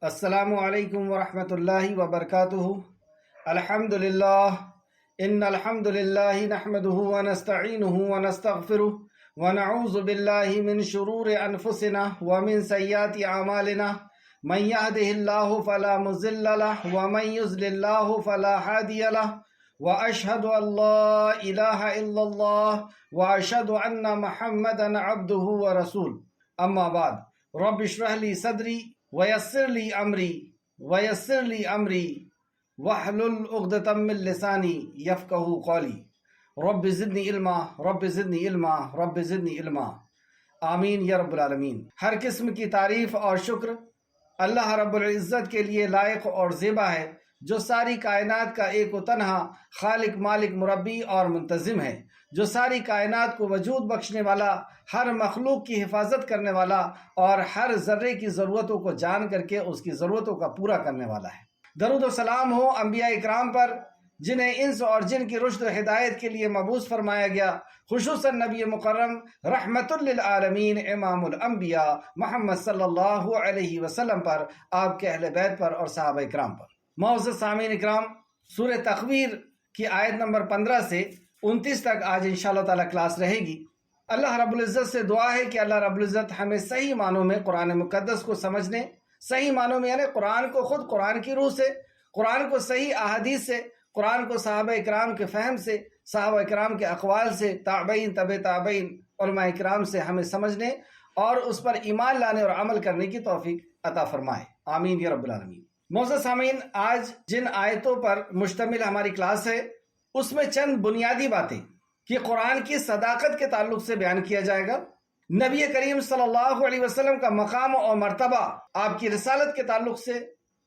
السلام علیکم ورحمۃ اللہ وبرکاتہ۔ الحمد للہ ان الحمد للہ نحمده ونستعینه ونستغفره ونعوذ باللہ من شرور انفسنا ومن سیئات اعمالنا من يهده الله فلا مضل له ومن يضلل الله فلا هادي له واشهد ان لا اله الا الله واشهد ان محمدا عبده ورسوله اما بعد رب اشرح لي صدری ویسر لی امری واحلل عقدۃ من لسانی یفقہوا قولی رب زدنی علما آمین یا رب العالمین۔ ہر قسم کی تعریف اور شکر اللہ رب العزت کے لیے لائق اور زیبا ہے، جو ساری کائنات کا ایک و تنہا خالق، مالک، مربی اور منتظم ہے، جو ساری کائنات کو وجود بخشنے والا، ہر مخلوق کی حفاظت کرنے والا اور ہر ذرے کی ضرورتوں کو جان کر کے اس کی ضرورتوں کا پورا کرنے والا ہے۔ درود و سلام ہو انبیاء اکرام پر، جنہیں انس اور جن کی رشد و ہدایت کے لیے مبعوث فرمایا گیا، خصوصاً نبی مکرم رحمت للعالمین امام الانبیاء محمد صلی اللہ علیہ وسلم پر، آپ کے اہل بیت پر اور صحابہ اکرام پر۔ معزز سامعین اکرام، سورہ تکویر کی آیت نمبر 15 سے 29 تک آج انشاءاللہ تعالی کلاس رہے گی۔ اللہ رب العزت سے دعا ہے کہ اللہ رب العزت ہمیں صحیح معنوں میں قرآن مقدس کو سمجھنے، صحیح معنوں میں یعنی قرآن کو خود قرآن کی روح سے، قرآن کو صحیح احادیث سے، قرآن کو صحابہ اکرام کے فہم سے، صحابہ اکرام کے اقوال سے، تابعین، تبع تابعین، علماء اکرام سے ہمیں سمجھنے اور اس پر ایمان لانے اور عمل کرنے کی توفیق عطا فرمائے، آمین یا رب العالمین۔ معزز سامعین، آج جن آیتوں پر مشتمل ہماری کلاس ہے، اس میں چند بنیادی باتیں کہ قرآن کی صداقت کے تعلق سے بیان کیا جائے گا، نبی کریم صلی اللہ علیہ وسلم کا مقام اور مرتبہ، آپ کی رسالت کے تعلق سے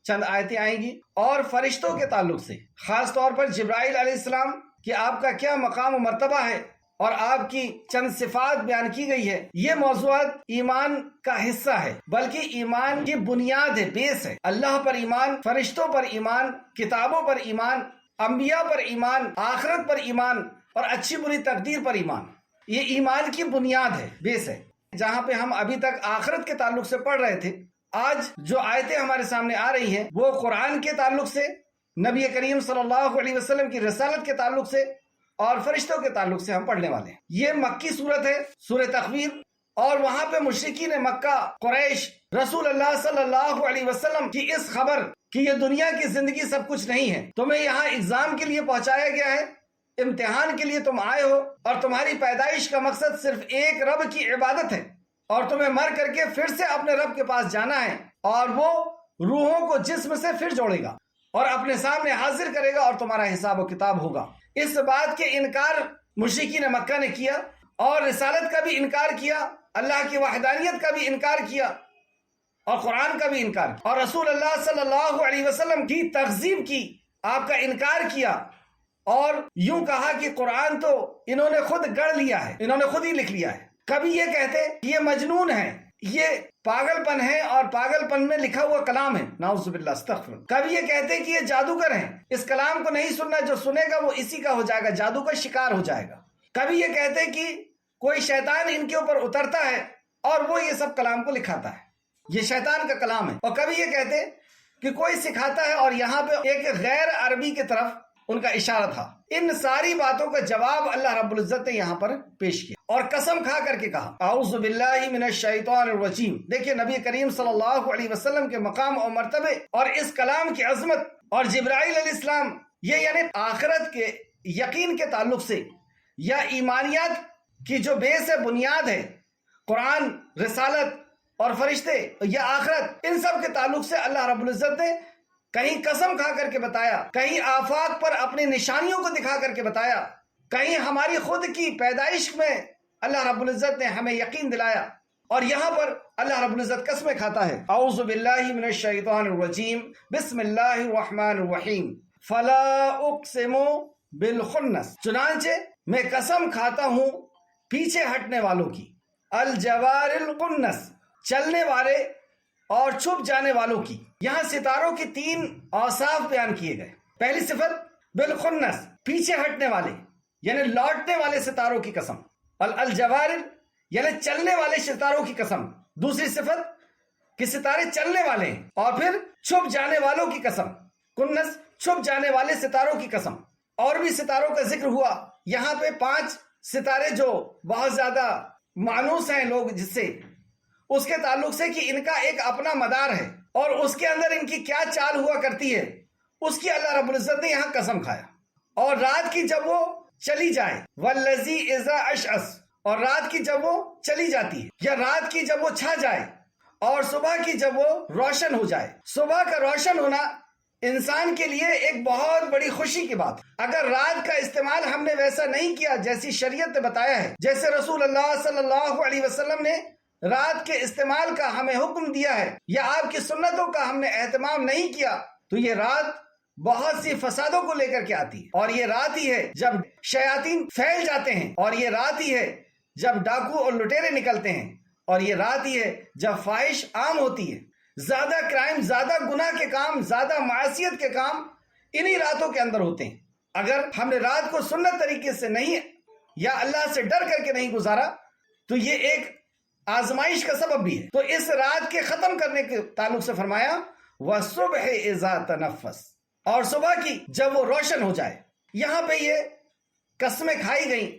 چند آیتیں آئیں گی، اور فرشتوں کے تعلق سے خاص طور پر جبرائیل علیہ السلام کہ آپ کا کیا مقام و مرتبہ ہے اور آپ کی چند صفات بیان کی گئی ہے۔ یہ موضوعات ایمان کا حصہ ہے، بلکہ ایمان کی بنیاد ہے، بیس ہے۔ اللہ پر ایمان، فرشتوں پر ایمان، کتابوں پر ایمان، انبیاء پر ایمان، آخرت پر ایمان اور اچھی بری تقدیر پر ایمان، یہ ایمان کی بنیاد ہے، بیس ہے۔ جہاں پہ ہم ابھی تک آخرت کے تعلق سے پڑھ رہے تھے، آج جو آیتیں ہمارے سامنے آ رہی ہیں وہ قرآن کے تعلق سے، نبی کریم صلی اللہ علیہ وسلم کی رسالت کے تعلق سے اور فرشتوں کے تعلق سے ہم پڑھنے والے ہیں۔ یہ مکی صورت ہے، سورہ تکویر، اور وہاں پہ مشرکین مکہ، قریش، رسول اللہ صلی اللہ علیہ وسلم کی اس خبر کہ یہ دنیا کی زندگی سب کچھ نہیں ہے، تمہیں یہاں ایگزام کے لیے پہنچایا گیا ہے، امتحان کے لیے تم آئے ہو، اور تمہاری پیدائش کا مقصد صرف ایک رب کی عبادت ہے، اور تمہیں مر کر کے پھر سے اپنے رب کے پاس جانا ہے، اور وہ روحوں کو جسم سے پھر جوڑے گا اور اپنے سامنے حاضر کرے گا اور تمہارا حساب و کتاب ہوگا۔ اس بات کے انکار مشرکین مکہ نے کیا، اور رسالت کا بھی انکار کیا، اللہ کی وحدانیت کا بھی انکار کیا، اور قرآن کا بھی انکار کیا، اور رسول اللہ صلی اللہ علیہ وسلم کی تکذیب کی، آپ کا انکار کیا، اور یوں کہا کہ قرآن تو انہوں نے خود گڑھ لیا ہے، انہوں نے خود ہی لکھ لیا ہے۔ کبھی یہ کہتے کہ یہ مجنون ہے، یہ پاگل پن ہے اور پاگل پن میں لکھا ہوا کلام ہے، نعوذ باللہ، استغفر۔ کبھی یہ کہتے کہ یہ جادوگر ہیں، اس کلام کو نہیں سننا، جو سنے گا وہ اسی کا ہو جائے گا، جادو کا شکار ہو جائے گا۔ کبھی یہ کہتے کہ کوئی شیطان ان کے اوپر اترتا ہے اور وہ یہ سب کلام کو لکھاتا ہے، یہ شیطان کا کلام ہے۔ اور کبھی یہ کہتے کہ کوئی سکھاتا ہے، اور یہاں پہ ایک غیر عربی کی طرف ان کا اشارہ تھا۔ ان ساری باتوں کا جواب اللہ رب العزت نے یہاں پر پیش کیا اور قسم کھا کر کے کہا، اعوذ باللہ من الشیطان الرجیم۔ دیکھیں نبی کریم صلی اللہ علیہ وسلم کے مقام اور مرتبے اور اس کلام کی عظمت، اور جبرائیل علیہ السلام، یہ یعنی آخرت کے یقین کے تعلق سے یا ایمانیات کی جو بیس ہے، بنیاد ہے، قرآن، رسالت اور فرشتے یا آخرت، ان سب کے تعلق سے اللہ رب العزت نے کہیں قسم کھا کر کے بتایا، کہیں آفاق پر اپنی نشانیوں کو دکھا کر کے بتایا، کہیں ہماری خود کی پیدائش میں اللہ رب العزت نے ہمیں یقین دلایا، اور یہاں پر اللہ رب العزت قسمیں کھاتا ہے، اعوذ باللہ من الشیطان الرجیم، بسم اللہ الرحمن الرحیم، فلا اقسم بالخنس، چنانچہ میں قسم کھاتا ہوں پیچھے ہٹنے والوں کی، الجوار القنس، چلنے والے اور چھپ جانے والوں کی۔ یہاں ستاروں کی 3 اوصاف بیان کیے گئے۔ پہلی صفت بالخنس، پیچھے ہٹنے والے یعنی لوٹنے والے ستاروں کی قسم، الجوار یعنی چلنے والے ستاروں کی قسم۔ دوسری صفت کہ ستارے چلنے والے ہیں، اور پھر چھپ جانے والوں کی قسم، کنس چھپ جانے والے ستاروں کی قسم۔ اور بھی ستاروں کا ذکر ہوا، یہاں پہ 5 ستارے جو بہت زیادہ مانوس ہیں لوگ جس سے، اس کے تعلق سے کہ ان کا ایک اپنا مدار ہے اور اس کے اندر ان کی کیا چال ہوا کرتی ہے، اس کی اللہ رب العزت نے یہاں قسم کھایا۔ اور رات کی جب وہ چلی جائے، والذی اذا عشعص، اور رات کی جب وہ چلی جاتی ہے، یا رات کی جب وہ چھا جائے، اور صبح کی جب وہ روشن ہو جائے۔ صبح کا روشن ہونا انسان کے لیے ایک بہت بڑی خوشی کی بات ہے۔ اگر رات کا استعمال ہم نے ویسا نہیں کیا جیسی شریعت نے بتایا ہے، جیسے رسول اللہ صلی اللہ علیہ وسلم نے رات کے استعمال کا ہمیں حکم دیا ہے، یا آپ کی سنتوں کا ہم نے اہتمام نہیں کیا، تو یہ رات بہت سی فسادوں کو لے کر کے آتی ہے۔ اور یہ رات ہی ہے جب شیاطین پھیل جاتے ہیں، اور یہ رات ہی ہے جب ڈاکو اور لٹیرے نکلتے ہیں، اور یہ رات ہی ہے جب فاحش عام ہوتی ہے۔ زیادہ کرائم، زیادہ گناہ کے کام، زیادہ معصیت کے کام انہی راتوں کے اندر ہوتے ہیں۔ اگر ہم نے رات کو سنت طریقے سے نہیں یا اللہ سے ڈر کر کے نہیں گزارا تو یہ ایک آزمائش کا سبب بھی ہے۔ تو اس رات کے ختم کرنے کے تعلق سے فرمایا وَالصُّبْحِ إِذَا تَنَفَّسَ، اور صبح کی جب وہ روشن ہو جائے۔ یہاں پہ یہ قسمیں کھائی گئیں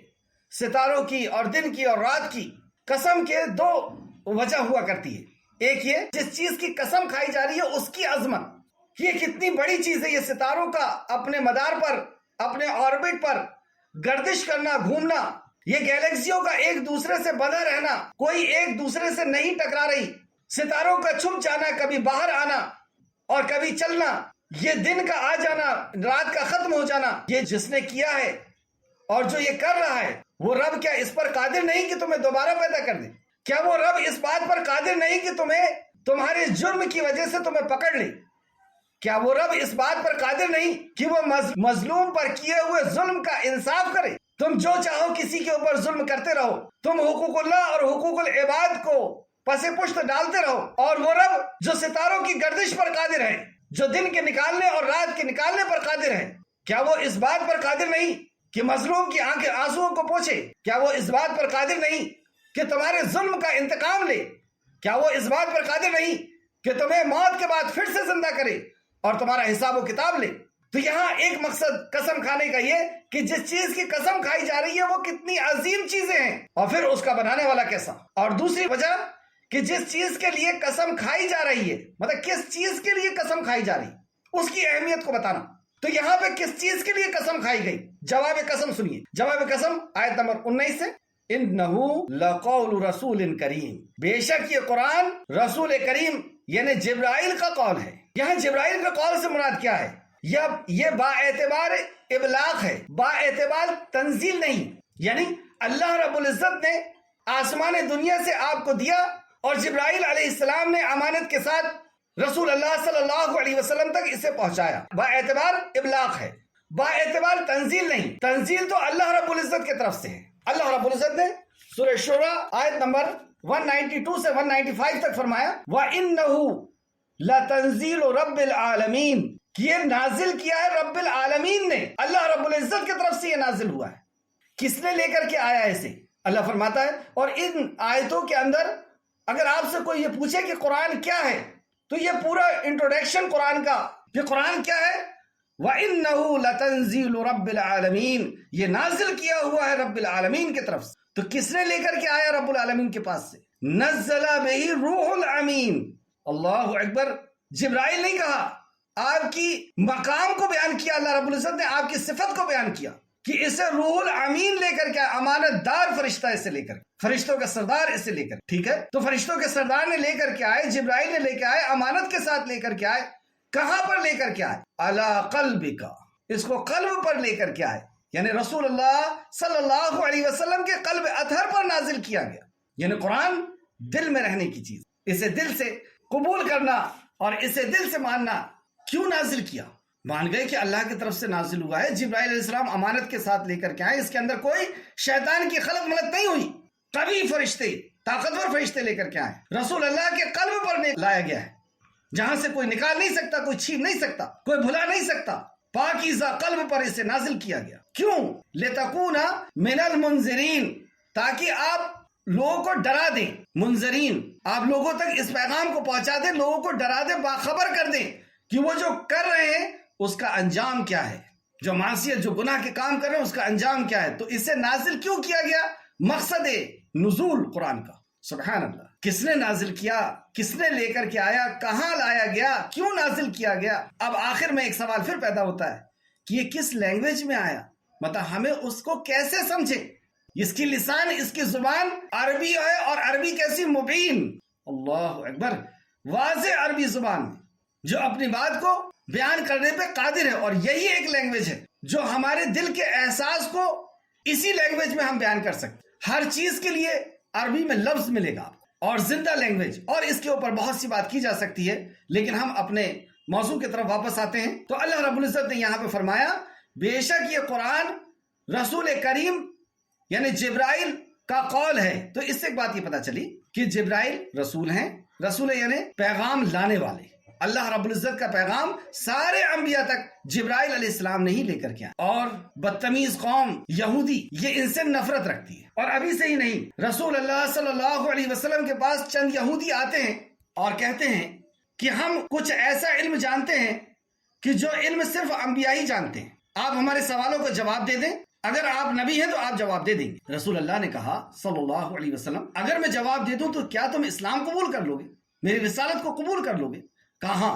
ستاروں کی اور دن کی اور رات کی۔ قسم کے 2 وجہ ہوا کرتی ہے۔ ایک یہ جس چیز کی قسم کھائی جا رہی ہے اس کی عظمت، یہ کتنی بڑی چیز ہے، یہ ستاروں کا اپنے مدار پر، اپنے آربٹ پر گردش کرنا، گھومنا، یہ گیلیکسیوں کا ایک دوسرے سے بندھا رہنا، کوئی ایک دوسرے سے نہیں ٹکرا رہی، ستاروں کا چھپ جانا، کبھی باہر آنا اور کبھی چلنا، یہ دن کا آ جانا، رات کا ختم ہو جانا، یہ جس نے کیا ہے اور جو یہ کر رہا ہے وہ رب کیا اس پر قادر نہیں کہ تمہیں دوبارہ پیدا کر دے؟ کیا وہ رب اس بات پر قادر نہیں کہ تمہیں تمہارے جرم کی وجہ سے تمہیں پکڑ لے؟ کیا وہ رب اس بات پر قادر نہیں کہ وہ مظلوم پر کیے ہوئے ظلم کا انصاف کرے؟ تم جو چاہو کسی کے اوپر ظلم کرتے رہو، تم حقوق اللہ اور حقوق العباد کو پس پشت ڈالتے رہو، اور وہ رب جو ستاروں کی گردش پر قادر ہے، جو دن کے نکالنے اور رات کے نکالنے پر قادر ہے، کیا وہ اس بات پر قادر نہیں کہ مظلوم کی آنکھیں آنسوؤں کو پوچھے؟ کیا وہ اس بات پر قادر نہیں کہ تمہارے ظلم کا انتقام لے؟ کیا وہ اس بات پر قادر نہیں کہ تمہیں موت کے بعد پھر سے زندہ کرے اور تمہارا حساب و کتاب لے؟ تو یہاں ایک مقصد قسم کھانے کا یہ کہ جس چیز کی قسم کھائی جا رہی ہے وہ کتنی عظیم چیزیں ہیں، اور پھر اس کا بنانے والا کیسا۔ اور دوسری وجہ کہ جس چیز کے لیے قسم کھائی جا رہی ہے، مطلب کس چیز کے لیے قسم کھائی جا رہی ہے، اس کی اہمیت کو بتانا۔ تو یہاں پہ کس چیز کے لیے قسم کھائی گئی؟ جواب قسم سنیے، جواب قسم آیت نمبر 19 سے، اِنَّهُ لَقَوْلُ رَسُولٍ کریم، بے شک یہ قرآن رسول کریم یعنی جبرائیل کا قول ہے۔ یہاں جبرائیل کے قول سے مراد کیا ہے؟ یہ با اعتبار ابلاغ ہے، با اعتبار تنزیل نہیں، یعنی اللہ رب العزت نے آسمان دنیا سے آپ کو دیا اور جبرائیل علیہ السلام نے امانت کے ساتھ رسول اللہ صلی اللہ علیہ وسلم تک اسے پہنچایا، با اعتبار ابلاغ ہے، با اعتبار تنزیل نہیں۔ تنزیل تو اللہ رب العزت کی طرف سے ہے۔ اللہ رب العزت نے سورہ شورى آیت نمبر 192 سے 195 تک فرمایا وَإِنَّهُ لَتَنزِيلُ رَبِّ الْعَالَمِينَ، کہ یہ نازل کیا ہے رب العالمین نے، اللہ رب العزت کی طرف سے یہ نازل ہوا ہے۔ کس نے لے کر کے آیا ہے اسے؟ اللہ فرماتا ہے۔ اور ان آیتوں کے اندر اگر آپ سے کوئی یہ پوچھے کہ قرآن کیا ہے تو یہ پورا انٹروڈکشن قرآن کا کہ قرآن کیا ہے، وَإِنَّهُ لَتَنزِيلُ رَبِّ الْعَالَمِينَ، یہ نازل کیا ہوا ہے رب العالمین کی طرف سے۔ تو کس نے لے کر کے آیا رب العالمین کے پاس سے؟ نزل بِهِ الروح الامین، اللہ اکبر۔ جبرائیل نہیں کہا، آپ کی مقام کو بیان کیا، اللہ رب العزت نے آپ کی صفت کو بیان کیا کہ اسے روح الامین لے کر کے، امانت دار فرشتہ اسے لے کر، فرشتوں کا سردار اسے لے کر، ٹھیک ہے؟ تو فرشتوں کے سردار نے لے کر کے آئے، جبرائیل نے لے کے آئے، امانت کے ساتھ لے کر کے آئے۔ کہاں پر لے کر کے آئے؟ علی قلبک، اس کو قلب پر لے کر کے آئے، یعنی رسول اللہ صلی اللہ علیہ وسلم کے قلب اطہر پر نازل کیا گیا۔ یعنی قرآن دل میں رہنے کی چیز، اسے دل سے قبول کرنا اور اسے دل سے ماننا۔ کیوں نازل کیا؟ مان گئے کہ اللہ کی طرف سے نازل ہوا ہے، جبرائیل علیہ السلام امانت کے ساتھ لے کر کے آئے، اس کے اندر کوئی شیطان کی خلق ملت نہیں ہوئی، قوی فرشتے، طاقتور فرشتے لے کر کے آئے، رسول اللہ کے قلب پر لایا گیا ہے، جہاں سے کوئی نکال نہیں سکتا، کوئی چھین نہیں سکتا، کوئی بھلا نہیں سکتا، پاکیزہ قلب پر اسے نازل کیا گیا۔ کیوں؟ لِتَكُونَ مِنَ الْمُنذِرِينَ، تاکہ آپ لوگوں کو ڈرا دیں، منذرین آپ لوگوں تک اس پیغام کو پہنچا دیں، لوگوں کو ڈرا دیں، باخبر کر دیں کہ وہ جو کر رہے ہیں اس کا انجام کیا ہے، جو معصیت جو گناہ کے کام کر رہے ہیں اس کا انجام کیا ہے۔ تو اسے نازل کیوں کیا گیا؟ مقصد نزول قرآن کا، سبحان اللہ، کس نے نازل کیا، کس نے لے کر کے آیا، کہاں لایا گیا، کیوں نازل کیا گیا۔ اب آخر میں ایک سوال پھر پیدا ہوتا ہے کہ یہ کس لینگویج میں آیا، مطلب ہمیں اس کو کیسے سمجھے۔ اس کی لسان، اس کی زبان عربی ہے، اور عربی کیسی مبین، اللہ اکبر، واضح عربی زبان میں جو اپنی بات کو بیان کرنے پہ قادر ہے۔ اور یہی ایک لینگویج ہے جو ہمارے دل کے احساس کو اسی لینگویج میں ہم بیان کر سکتے۔ ہر چیز کے لیے عربی میں لفظ ملے گا اور زندہ لینگویج، اور اس کے اوپر بہت سی بات کی جا سکتی ہے، لیکن ہم اپنے موضوع کی طرف واپس آتے ہیں۔ تو اللہ رب العزت نے یہاں پہ فرمایا بے شک یہ قرآن رسول کریم یعنی جبرائیل کا قول ہے۔ تو اس سے ایک بات یہ پتا چلی کہ جبرائیل رسول ہیں، رسول یعنی پیغام لانے والے۔ اللہ رب العزت کا پیغام سارے انبیاء تک جبرائیل علیہ السلام نے ہی لے کر کے آیا، اور بدتمیز قوم یہودی یہ ان سے نفرت رکھتی ہے۔ اور ابھی سے ہی نہیں، رسول اللہ صلی اللہ علیہ وسلم کے پاس چند یہودی آتے ہیں اور کہتے ہیں کہ ہم کچھ ایسا علم جانتے ہیں کہ جو علم صرف انبیاء ہی جانتے ہیں، آپ ہمارے سوالوں کو جواب دے دیں، اگر آپ نبی ہیں تو آپ جواب دے دیں گے۔ رسول اللہ نے کہا صلی اللہ علیہ وسلم اگر میں جواب دے دوں تو کیا تم اسلام قبول کر لو گے، میری رسالت کو قبول کر لو گے؟ کہا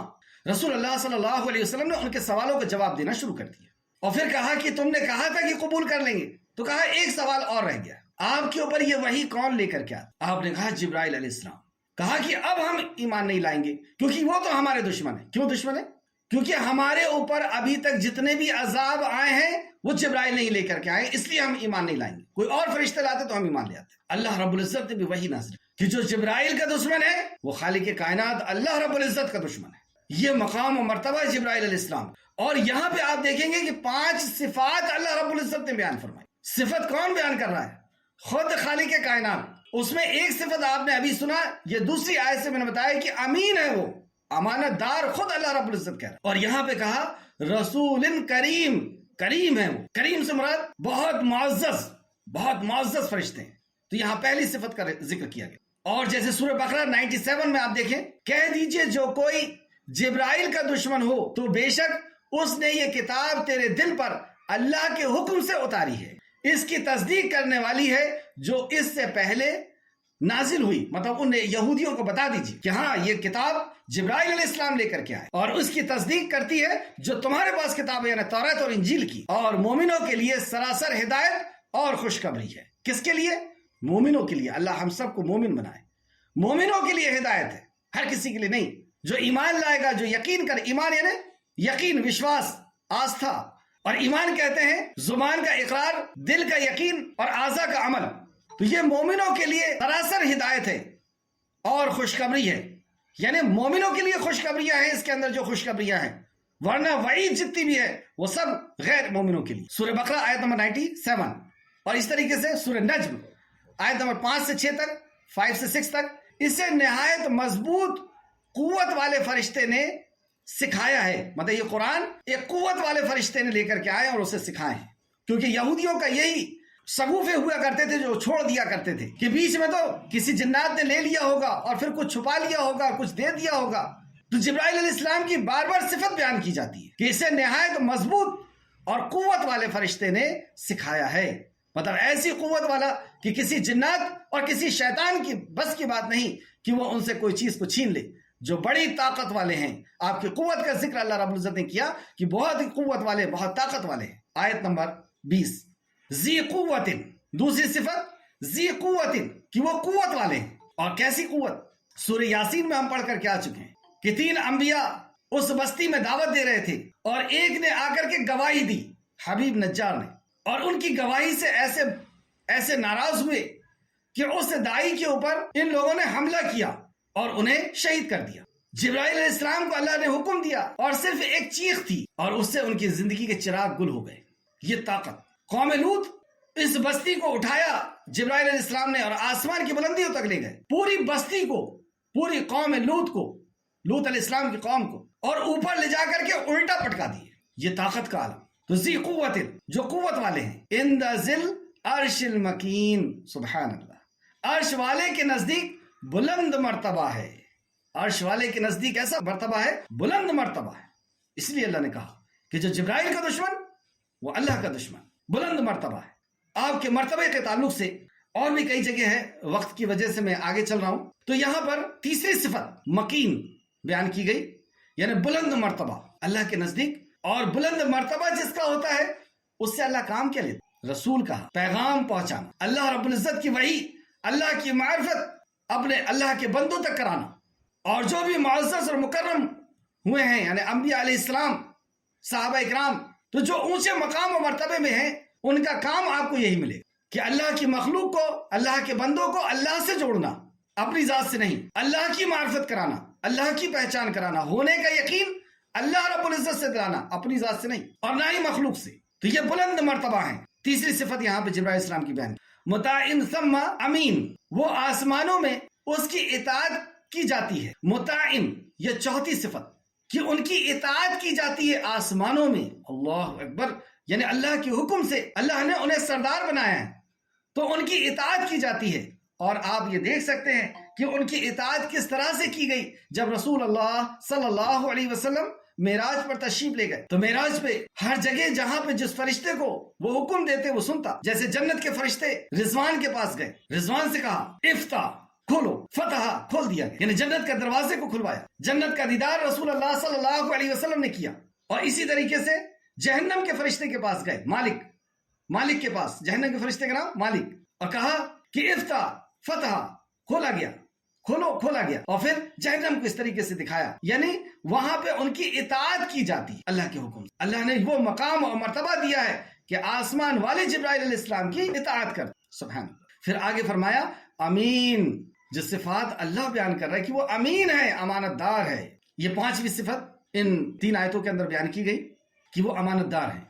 رسول اللہ صلی اللہ علیہ وسلم نے ان کے سوالوں کا جواب دینا شروع کر دیا، اور پھر کہا کہ تم نے کہا تھا کہ قبول کر لیں گے، تو کہا ایک سوال اور رہ گیا، آپ کے اوپر یہ وحی کون لے کر کیا؟ آپ نے کہا جبرائیل علیہ السلام۔ کہا کہ اب ہم ایمان نہیں لائیں گے کیونکہ وہ تو ہمارے دشمن ہیں۔ کیوں دشمن ہے؟ کیونکہ ہمارے اوپر ابھی تک جتنے بھی عذاب آئے ہیں وہ جبرائیل نہیں لے کر کے آئے، اس لیے ہم ایمان نہیں لائیں گے۔ کوئی اور فرشتے لاتے تو ہم ایمان لے آتے۔ اللہ رب العزت نے بھی وحی نازل کہ جو جبرائیل کا دشمن ہے وہ خالق کائنات اللہ رب العزت کا دشمن ہے۔ یہ مقام و مرتبہ ہے جبرائیل علیہ السلام۔ اور یہاں پہ آپ دیکھیں گے کہ 5 صفات اللہ رب العزت نے بیان فرمائی۔ صفت کون بیان کر رہا ہے؟ خود خالق کائنات۔ اس میں ایک صفت آپ نے ابھی سنا، یہ دوسری آیت سے میں نے بتایا کہ امین ہے، وہ امانت دار خود اللہ رب العزت کہہ رہا ہے۔ اور یہاں پہ کہا رسول کریم، کریم ہے وہ، کریم سے مراد بہت معزز فرشتے ہیں۔ تو یہاں پہلی صفت کا ذکر کیا گیا۔ اور جیسے سورہ بقرہ 97 میں آپ دیکھیں، کہہ دیجئے جو کوئی جبرائیل کا دشمن ہو تو بے شک اس نے یہ کتاب تیرے دل پر اللہ کے حکم سے اتاری ہے، اس کی تصدیق کرنے والی ہے جو اس سے پہلے نازل ہوئی۔ مطلب ان یہودیوں کو بتا دیجیے کہ ہاں یہ کتاب جبرائیل علیہ السلام لے کر کے آئے، اور اس کی تصدیق کرتی ہے جو تمہارے پاس کتاب ہے یعنی توریت اور انجیل کی، اور مومنوں کے لیے سراسر ہدایت اور خوشخبری ہے۔ کس کے لیے؟ مومنوں کے لیے۔ اللہ ہم سب کو مومن بنائے۔ مومنوں کے لیے ہدایت ہے، ہر کسی کے لیے نہیں۔ جو ایمان لائے گا، جو یقین کرے، ایمان یعنی یقین، وشواس، آستھا، اور ایمان کہتے ہیں زبان کا اقرار، دل کا یقین اور اعضاء کا عمل۔ تو یہ مومنوں کے لیے سراسر ہدایت ہے اور خوشخبری ہے، یعنی مومنوں کے لیے خوشخبریاں ہیں اس کے اندر جو خوشخبریاں ہیں، ورنہ وعید جتنی بھی ہے وہ سب غیر مومنوں کے لیے۔ سورہ بقرہ آیت نمبر 97، اور اس طریقے سے سورہ نجم آیت نمبر 5 سے 6 تک، 5 سے 6 تک، اسے نہایت مضبوط قوت والے فرشتے نے سکھایا ہے۔ مطلب یہ قرآن ایک قوت والے فرشتے نے لے کر کے آئے اور اسے سکھائے ہیں، کیونکہ یہودیوں کا یہی شگوفے ہوا کرتے تھے جو چھوڑ دیا کرتے تھے کہ بیچ میں تو کسی جنات نے لے لیا ہوگا اور پھر کچھ چھپا لیا ہوگا، کچھ دے دیا ہوگا۔ تو جبرائیل علیہ السلام کی بار بار صفت بیان کی جاتی ہے کہ اسے نہایت مضبوط اور قوت والے فرشتے نے سکھایا ہے۔ مطلب ایسی قوت والا کہ کسی جنات اور کسی شیطان کی بس کی بات نہیں کہ وہ ان سے کوئی چیز کو چھین لے، جو بڑی طاقت والے ہیں۔ آپ کی قوت کا ذکر اللہ رب العزت نے کیا کہ بہت ہی قوت والے، بہت طاقت والے ہیں۔ آیت نمبر 20، ذی قوت، دوسری صفت ذی قوت کہ وہ قوت والے ہیں۔ اور کیسی قوت؟ سورہ یاسین میں ہم پڑھ کر کے آ چکے ہیں کہ 3 انبیاء اس بستی میں دعوت دے رہے تھے، اور ایک نے آ کر کے گواہی دی، حبیب نجار نے، اور ان کی گواہی سے ایسے ناراض ہوئے کہ اس داعی کے اوپر ان لوگوں نے حملہ کیا اور انہیں شہید کر دیا۔ جبرائیل علیہ السلام کو اللہ نے حکم دیا اور صرف ایک چیخ تھی اور اس سے ان کی زندگی کے چراغ گل ہو گئے۔ یہ طاقت۔ قوم لوط اس بستی کو اٹھایا جبرائیل علیہ السلام نے اور آسمان کی بلندیوں تک لے گئے، پوری بستی کو، پوری قوم لوط کو، لوط علیہ السلام کی قوم کو، اور اوپر لے جا کر کے الٹا پٹکا دیے۔ یہ طاقت کا عالم۔ تو ذی قوت جو قوت والے ہیں، عند ذل عرش المکین، سبحان اللہ، عرش والے کے نزدیک بلند مرتبہ ہے. عرش والے کے نزدیک ایسا مرتبہ ہے, بلند مرتبہ ہے. اس لیے اللہ نے کہا کہ جو جبرائیل کا دشمن وہ اللہ کا دشمن, بلند مرتبہ ہے. آپ کے مرتبے کے تعلق سے اور بھی کئی جگہ ہے, وقت کی وجہ سے میں آگے چل رہا ہوں. تو یہاں پر تیسری صفت مکین بیان کی گئی, یعنی بلند مرتبہ اللہ کے نزدیک. اور بلند مرتبہ جس کا ہوتا ہے اس سے اللہ کام کیا لیتا؟ رسول کہا, پیغام پہنچانا, اللہ رب العزت کی وحی, اللہ کی معرفت اپنے اللہ کے بندوں تک کرانا. اور جو بھی معزز اور مکرم ہوئے ہیں یعنی انبیاء علیہ السلام, صحابہ اکرام, تو جو اونچے مقام و مرتبے میں ہیں ان کا کام آپ کو یہی ملے کہ اللہ کی مخلوق کو, اللہ کے بندوں کو اللہ سے جوڑنا, اپنی ذات سے نہیں, اللہ کی معرفت کرانا, اللہ کی پہچان کرانا, ہونے کا یقین اللہ رب العزت سے دلانا, اپنی ذات سے نہیں اور نہ ہی مخلوق سے. تو یہ بلند مرتبہ ہیں. تیسری صفت یہاں پہ جبرائیل السلام کی بیان, مطاعن ثم امین, وہ آسمانوں میں اس کی اطاعت کی جاتی ہے. مطاعن, یہ چوتھی صفت کہ ان کی اطاعت کی جاتی ہے آسمانوں میں. اللہ اکبر, یعنی اللہ کے حکم سے اللہ نے انہیں سردار بنایا ہے تو ان کی اطاعت کی جاتی ہے. اور آپ یہ دیکھ سکتے ہیں کہ ان کی اطاعت کس طرح سے کی گئی. جب رسول اللہ صلی اللہ علیہ وسلم معراج پر تشریف لے گئے تو معراج پہ ہر جگہ جہاں پہ جس فرشتے کو وہ حکم دیتے وہ سنتا. جیسے جنت کے فرشتے رضوان کے پاس گئے, رضوان سے کہا افتح, کھولو, فتح, کھول دیا گیا, یعنی جنت کے دروازے کو کھلوایا. جنت کا دیدار رسول اللہ صلی اللہ علیہ وسلم نے کیا. اور اسی طریقے سے جہنم کے فرشتے کے پاس گئے, مالک کے پاس, جہنم کے فرشتے کا نام مالک, اور کہا کہ افتح, فتح, کھولا گیا, کھولا گیا. اور پھر جہنم کو اس طریقے سے دکھایا, یعنی وہاں پہ ان کی اطاعت کی جاتی اللہ کے حکم. اللہ نے وہ مقام اور مرتبہ دیا ہے کہ آسمان والے جبرائیل علیہ السلام کی اطاعت کر. سبحان اللہ. پھر آگے فرمایا امین, جو صفات اللہ بیان کر رہا ہے کہ وہ امین ہے, امانت دار ہے. یہ پانچویں صفت ان 3 آیتوں کے اندر بیان کی گئی کہ وہ امانت دار ہیں.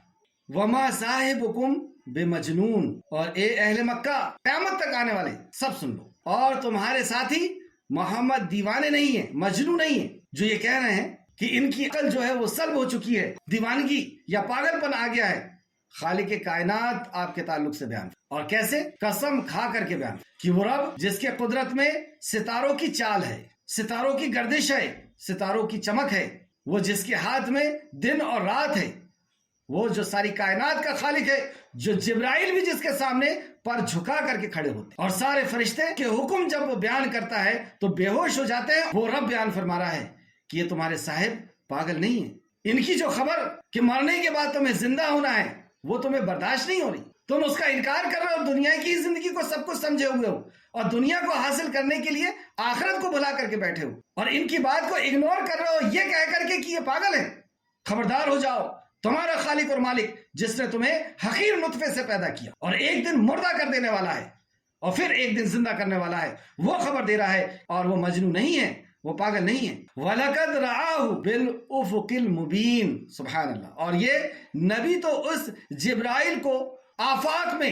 وما صاحبکم بمجنون, اور اے اہل مکہ, قیامت تک آنے والے سب سن لو, اور تمہارے ساتھی محمد دیوانے نہیں ہیں, مجنون نہیں ہیں. جو یہ کہہ رہے ہیں کہ ان کی عقل جو ہے وہ سلب ہو چکی ہے, دیوانگی یا پاگل پن آ گیا ہے, خالق کائنات آپ کے تعلق سے بیان. اور کیسے؟ قسم کھا کر کے بیان کہ وہ رب جس کے قدرت میں ستاروں کی چال ہے, ستاروں کی گردش ہے, ستاروں کی چمک ہے, وہ جس کے ہاتھ میں دن اور رات ہے, وہ جو ساری کائنات کا خالق ہے, جو جبرائیل بھی جس کے سامنے پر جھکا کر کے کھڑے ہوتے, اور سارے فرشتے کے حکم جب وہ بیان کرتا ہے تو بے ہوش ہو جاتے ہیں. وہ رب بیان فرما رہا ہے کہ یہ تمہارے صاحب پاگل نہیں ہیں. ان کی جو خبر کہ مرنے کے بعد تمہیں زندہ ہونا ہے وہ تمہیں برداشت نہیں ہو رہی. تم اس کا انکار کر رہے ہو, دنیا کی زندگی کو سب کچھ سمجھے ہوئے ہو, اور دنیا کو حاصل کرنے کے لیے آخرت کو بھلا کر کے بیٹھے ہو, اور ان کی بات کو اگنور کر رہے ہو یہ کہہ کر کے کہ یہ پاگل ہے. خبردار ہو جاؤ, تمہارا خالق اور مالک جس نے تمہیں حقیر نطفے سے پیدا کیا اور ایک دن مردہ کر دینے والا ہے اور پھر ایک دن زندہ کرنے والا ہے, وہ خبر دے رہا ہے, اور وہ مجنون نہیں ہے, وہ پاگل نہیں ہے. وَلَقَدْ رَآهُ بِالْأُفُقِ الْمُبِينِ. سبحان اللہ. اور یہ نبی تو اس جبرائیل کو آفاق میں,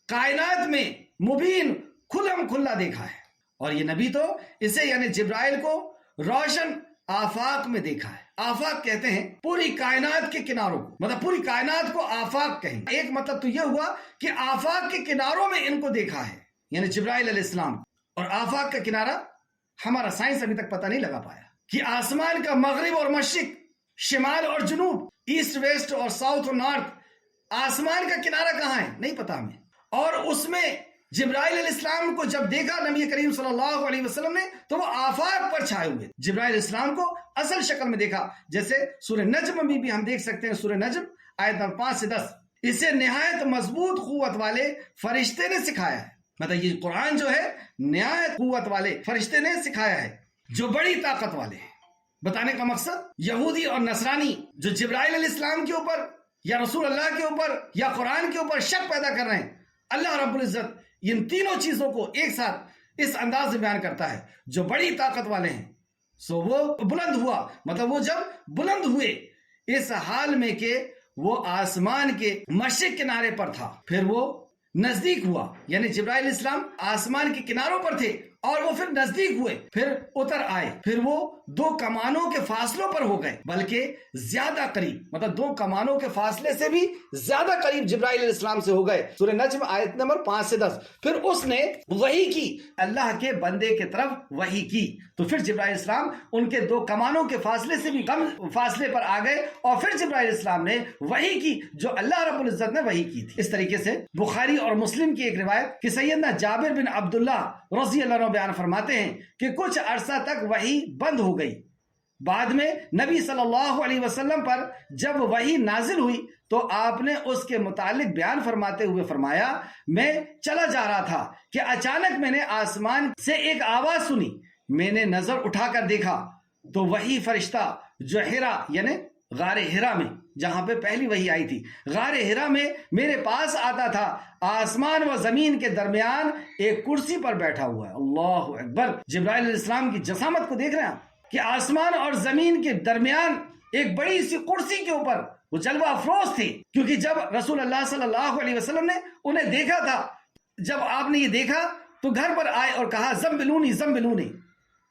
کائنات میں مبین, کھلم کھلا دیکھا ہے. اور یہ نبی تو اسے یعنی جبرائیل کو روشن آفاق میں دیکھا ہے. آفاق کہتے ہیں پوری کائنات کے کناروں کو, مطلب پوری کائنات کو آفاق کہیں. ایک مطلب تو یہ ہوا کہ آفاق کے کناروں میں ان کو دیکھا ہے, یعنی جبرائیل علیہ السلام. اور آفاق کا کنارہ ہمارا سائنس ابھی تک پتہ نہیں لگا پایا کہ آسمان کا مغرب اور مشرق, شمال اور جنوب, ایسٹ ویسٹ اور ساؤتھ اور نارتھ, آسمان کا کنارہ کہاں ہے نہیں پتا ہمیں. اور اس میں جبرائیل علیہ السلام کو جب دیکھا نبی کریم صلی اللہ علیہ وسلم نے تو وہ آفاق پر چھائے ہوئے. جبرائیل علیہ السلام کو اصل شکل میں دیکھا, جیسے سورہ نجم میں بھی ہم دیکھ سکتے ہیں, سورہ نجم آیت نمبر 5 سے 10, اسے نہایت مضبوط قوت والے فرشتے نے سکھایا ہے. مطلب یہ قرآن جو ہے نہایت قوت والے فرشتے نے سکھایا ہے جو بڑی طاقت والے ہیں. بتانے کا مقصد یہودی اور نصرانی جو جبرائیل علیہ السلام کے اوپر یا رسول اللہ کے اوپر یا قرآن کے اوپر شک پیدا کر رہے ہیں, اللہ رب العزت ان تینوں چیزوں کو ایک ساتھ اس انداز میں بیان کرتا ہے جو بڑی طاقت والے ہیں. سو وہ بلند ہوا, مطلب وہ جب بلند ہوئے اس حال میں کہ وہ آسمان کے مشرق کنارے پر تھا, پھر وہ نزدیک ہوا, یعنی جبرائیل علیہ السلام آسمان کے کناروں پر تھے اور وہ پھر نزدیک ہوئے، پھر اتر آئے، پھر وہ 2 کمانوں کے فاصلوں پر ہو گئے، بلکہ زیادہ قریب، مطلب 2 کمانوں کے فاصلے سے بھی زیادہ قریب جبرائیل علیہ السلام سے ہو گئے۔ سورہ نجم آیت نمبر 5 سے 10۔ پھر اس نے وحی کی، اللہ کے بندے کے طرف وحی کی، تو پھر جبرائیل علیہ السلام ان کے 2 کمانوں کے فاصلے سے بھی کم فاصلے پر آ گئے، اور پھر جبرائیل علیہ السلام نے وحی کی جو اللہ رب العزت نے وحی کی تھی۔ اس طریقے سے بخاری اور مسلم کی ایک روایت کہ سیدنا جابر بن عبداللہ رضی اللہ عنہ بیان فرماتے ہیں کہ کچھ عرصہ تک وحی بند ہو گئی، بعد میں نبی صلی اللہ علیہ وسلم پر جب وحی نازل ہوئی تو آپ نے اس کے متعلق بیان فرماتے ہوئے فرمایا، میں چلا جا رہا تھا کہ اچانک میں نے آسمان سے ایک آواز سنی، میں نے نظر اٹھا کر دیکھا تو وحی فرشتہ جو ہرا یعنی غار ہرا میں، جہاں پہ پہلی وحی آئی تھی، غار ہرا میں میرے پاس آتا تھا، آسمان و زمین کے درمیان ایک کرسی پر بیٹھا ہوا ہے۔ اللہ اکبر! جبرائیل علیہ السلام کی جسامت کو دیکھ رہے ہیں کہ آسمان اور زمین کے درمیان ایک بڑی سی کرسی کے اوپر وہ جلوہ افروز تھی، کیونکہ جب رسول اللہ صلی اللہ علیہ وسلم نے انہیں دیکھا تھا، جب آپ نے یہ دیکھا تو گھر پر آئے اور کہا زمبلونی زمبلونی،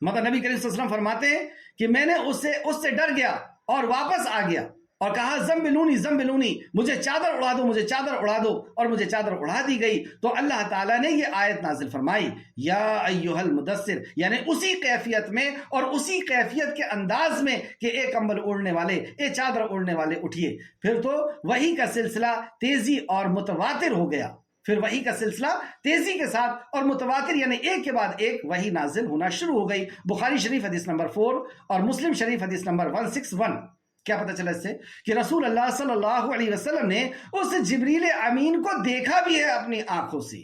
مطلب نبی کریم صلی اللہ علیہ وسلم فرماتے ہیں کہ میں نے اس سے ڈر گیا اور واپس آ گیا اور کہا زمبلونی زمبلونی، مجھے چادر اڑا دو، مجھے چادر اڑا دو، اور مجھے چادر اڑا دی گئی۔ تو اللہ تعالیٰ نے یہ آیت نازل فرمائی، یا ایھا المدثر، یعنی اسی کیفیت میں اور اسی کیفیت کے انداز میں کہ اے کمبل اوڑھنے والے، اے چادر اوڑھنے والے اٹھیے۔ پھر تو وحی کا سلسلہ تیزی اور متواتر ہو گیا، پھر وحی کا سلسلہ تیزی کے ساتھ اور متواتر یعنی ایک کے بعد ایک وحی نازل ہونا شروع ہو گئی۔ بخاری شریف حدیث نمبر 4 اور مسلم شریف حدیث نمبر 161۔ کیا پتہ چلا اس سے؟ کہ رسول اللہ صلی اللہ علیہ وسلم نے اس جبریل امین کو دیکھا بھی ہے اپنی آنکھوں سے۔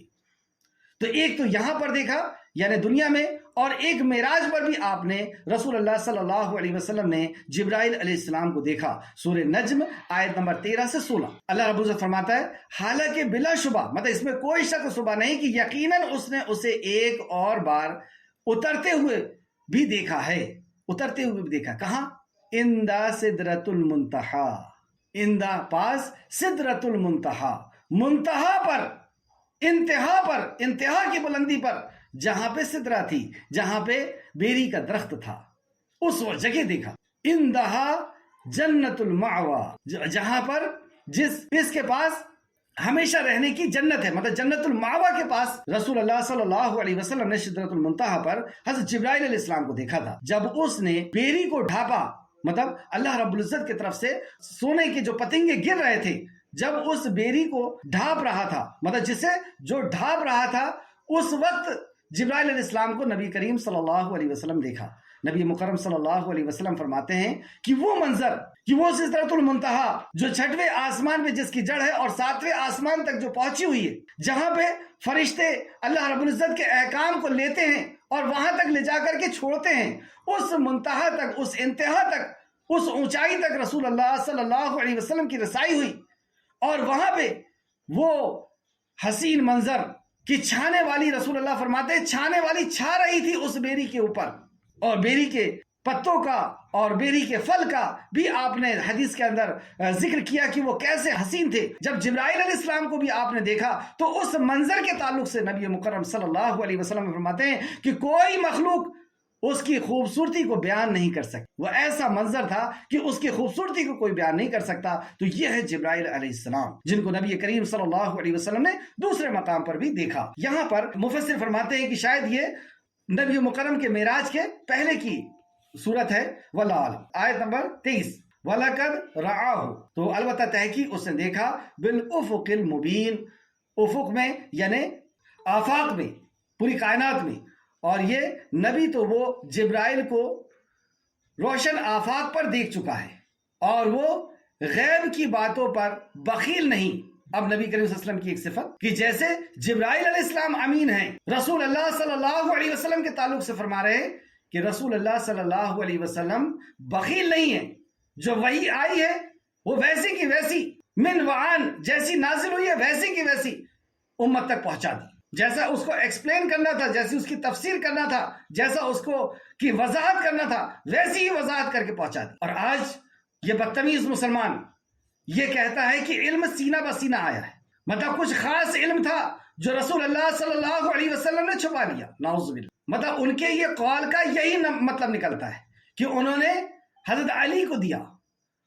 تو ایک تو یہاں پر دیکھا یعنی دنیا میں، اور ایک معراج پر بھی آپ نے رسول اللہ صلی اللہ علیہ وسلم نے جبرائیل علیہ السلام کو دیکھا۔ سورہ نجم آیت نمبر 13 سے 16۔ اللہ رب العزت فرماتا ہے، حالانکہ بلا شبہ، مطلب اس میں کوئی شک و شبہ نہیں کہ یقیناً اس نے اسے ایک اور بار اترتے ہوئے بھی دیکھا ہے، اترتے ہوئے بھی دیکھا۔ کہاں؟ اندہ سدرۃ المنتہا، اندہ پاس سدرۃ المنتہا، منتہا پر، انتہا پر، انتہا کی بلندی پر، جہاں پہ سدرہ تھی، جہاں پہ بیری کا درخت تھا، اس وہ جگہ دیکھا۔ اندہا جنت المأوى، جہاں پر اس کے پاس ہمیشہ رہنے کی جنت ہے، مطلب جنت المأوى کے پاس رسول اللہ صلی اللہ علیہ وسلم نے سدرۃ المنتہا پر حضرت جبرائیل علیہ السلام کو دیکھا تھا۔ جب اس نے بیری کو ڈھانپا، مطلب اللہ رب العزت کی طرف سے سونے کے جو پتنگے گر رہے تھے، جب اس بیری کو ڈھانپ رہا تھا، مطلب جسے جو ڈھانپ رہا تھا، اس وقت جبرائیل علیہ السلام کو نبی کریم صلی اللہ علیہ وسلم دیکھا۔ نبی مکرم صلی اللہ علیہ وسلم فرماتے ہیں کہ وہ منظر، کہ وہ سدرۃ المنتہا جو 6ویں آسمان پہ جس کی جڑ ہے اور 7ویں آسمان تک جو پہنچی ہوئی ہے، جہاں پہ فرشتے اللہ رب العزت کے احکام کو لیتے ہیں اور وہاں تک لے جا کر کے چھوڑتے ہیں، اس منتہا تک، اس انتہا تک، اس اونچائی تک رسول اللہ صلی اللہ علیہ وسلم کی رسائی ہوئی، اور وہاں پہ وہ حسین منظر کہ چھانے والی، رسول اللہ فرماتے ہیں چھانے والی چھا رہی تھی اس بیری کے اوپر، اور بیری کے پتوں کا اور بیری کے پھل کا بھی آپ نے حدیث کے اندر ذکر کیا کہ وہ کیسے حسین تھے۔ جب جبرائیل علیہ السلام کو بھی آپ نے دیکھا تو اس منظر کے تعلق سے نبی مکرم صلی اللہ علیہ وسلم فرماتے ہیں کہ کوئی مخلوق اس کی خوبصورتی کو بیان نہیں کر سکتی، وہ ایسا منظر تھا کہ اس کی خوبصورتی کو کوئی بیان نہیں کر سکتا۔ تو یہ ہے جبرائیل علیہ السلام، جن کو نبی کریم صلی اللہ علیہ وسلم نے دوسرے مقام پر بھی دیکھا۔ یہاں پر مفسر فرماتے ہیں کہ شاید یہ نبی مکرم کے معراج کے پہلے کی صورت ہے۔ واللہ اعلم۔ آیت نمبر 23، وَلَقَدْ رَآهُ، تو البتہ تحقیق اس نے دیکھا، بِالْأُفُقِ الْمُبِينِ، افق میں یعنی آفاق میں، پوری کائنات میں، اور یہ نبی تو وہ جبرائیل کو روشن آفاق پر دیکھ چکا ہے، اور وہ غیب کی باتوں پر بخیل نہیں۔ اب نبی کریم صلی اللہ علیہ وسلم کی ایک صفت کہ جیسے جبرائیل علیہ السلام امین ہیں، رسول اللہ صلی اللہ علیہ وسلم کے تعلق سے فرما رہے ہیں کہ رسول اللہ صلی اللہ علیہ وسلم بخیل نہیں ہیں، جو وحی آئی ہے وہ ویسی کی ویسی، من وعان، جیسی نازل ہوئی ہے ویسی کی ویسی امت تک پہنچا دی۔ جیسا اس کو ایکسپلین کرنا تھا، جیسی اس کی تفسیر کرنا تھا، جیسا اس کو کی وضاحت کرنا تھا، ویسی ہی وضاحت کر کے پہنچا دی۔ اور آج یہ بدتمیز مسلمان یہ کہتا ہے کہ علم سینہ بسینہ آیا ہے، مطلب کچھ خاص علم تھا جو رسول اللہ صلی اللہ علیہ وسلم نے چھپا لیا، نعوذ باللہ۔ مطلب ان کے یہ قول کا یہی مطلب نکلتا ہے کہ انہوں نے حضرت علی کو دیا